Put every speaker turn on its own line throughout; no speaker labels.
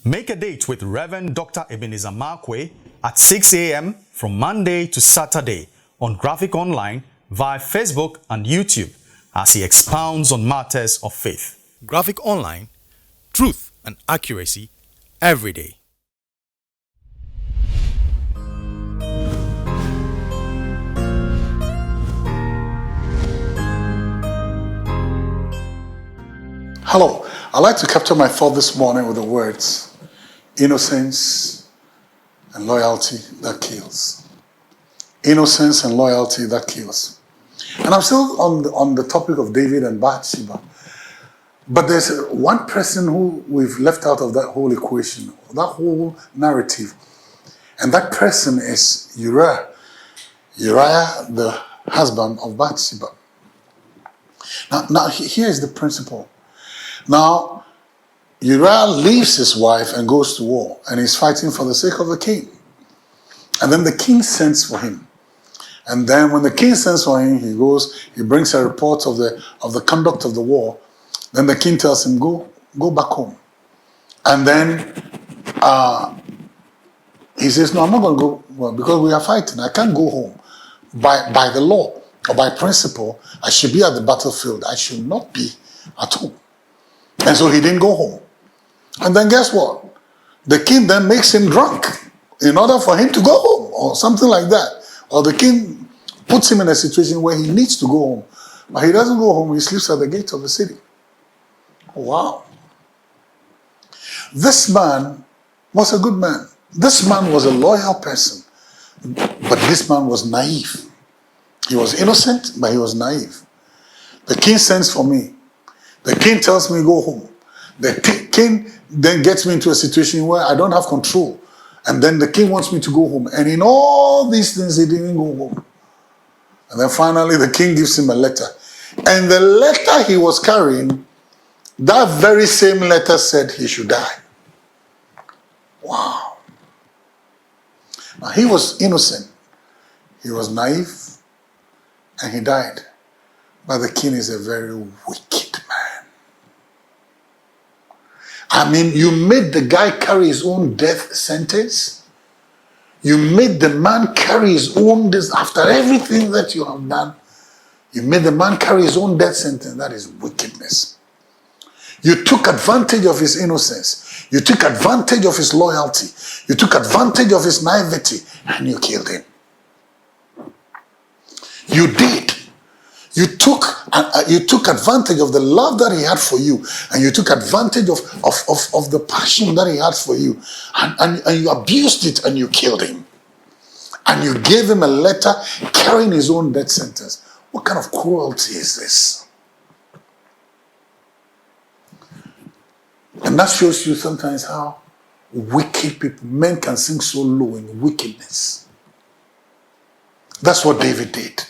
Make a date with Reverend Dr. Ebenezer Markwei at 6 a.m. from Monday to Saturday on Graphic Online via Facebook and YouTube as he expounds on matters of faith. Graphic Online, truth and accuracy every day.
Hello, I'd like to capture my thought this morning with the words, innocence and loyalty that kills. Innocence and loyalty that kills. And I'm still on the topic of David and Bathsheba. But there's one person who we've left out of that whole equation, that whole narrative. And that person is Uriah. Uriah, the husband of Bathsheba. Now here's the principle. Now, Uriah leaves his wife and goes to war, and he's fighting for the sake of the king. And then the king sends for him. And then when the king sends for him, he brings a report of the conduct of the war. Then the king tells him, go back home. And then he says, no, I'm not going to go, well, because we are fighting. I can't go home. By the law, or by principle, I should be at the battlefield. I should not be at home. And so he didn't go home. And then guess what? The king then makes him drunk in order for him to go home or something like that. Or the king puts him in a situation where he needs to go home. But he doesn't go home. He sleeps at the gate of the city. Wow. This man was a good man. This man was a loyal person. But this man was naive. He was innocent, but he was naive. The king sends for me. The king tells me go home. The king then gets me into a situation where I don't have control. And then the king wants me to go home. And in all these things, he didn't go home. And then finally, the king gives him a letter. And the letter he was carrying, that very same letter said he should die. Wow. Now, he was innocent. He was naive. And he died. But the king is a very wicked man. I mean, you made the guy carry his own death sentence. You made the man carry his own death after everything that you have done. You made the man carry his own death sentence. That is wickedness. You took advantage of his innocence. You took advantage of his loyalty. You took advantage of his naivety and you killed him. You did. You took advantage of the love that he had for you, and you took advantage of the passion that he had for you, and you abused it and you killed him. And you gave him a letter carrying his own death sentence. What kind of cruelty is this? And that shows you sometimes how wicked people, men can sink so low in wickedness. That's what David did.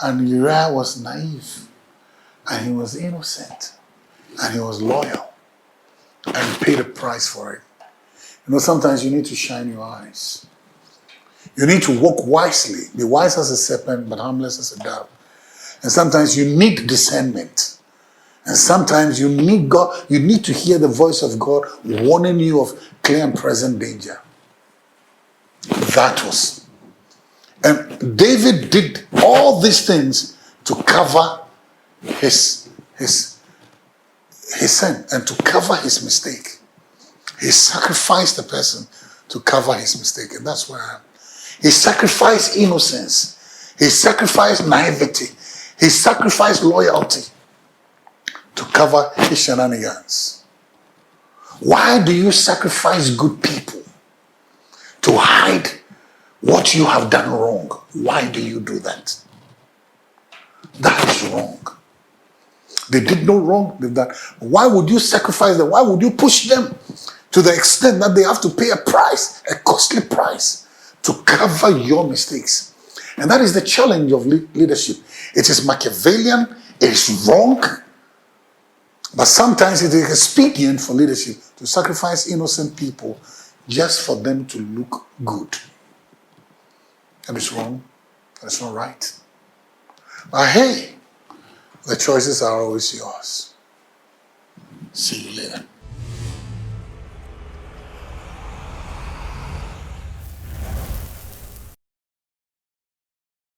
And Uriah was naive, and he was innocent, and he was loyal, and he paid a price for it. You know, sometimes you need to shine your eyes. You need to walk wisely. Be wise as a serpent, but harmless as a dove. And sometimes you need discernment. And sometimes you need God. You need to hear the voice of God warning you of clear and present danger. That was. And David did all these things to cover his sin and to cover his mistake. He sacrificed the person to cover his mistake. And that's where I am. He sacrificed innocence. He sacrificed naivety. He sacrificed loyalty to cover his shenanigans. Why do you sacrifice good people to hide what you have done wrong? Why do you do that? That is wrong. They did no wrong with that. Why would you sacrifice them? Why would you push them to the extent that they have to pay a price, a costly price, to cover your mistakes? And that is the challenge of leadership. It is Machiavellian, it is wrong, but sometimes it is expedient for leadership to sacrifice innocent people just for them to look good. That is wrong. That's not right. But hey, the choices are always yours. See you later.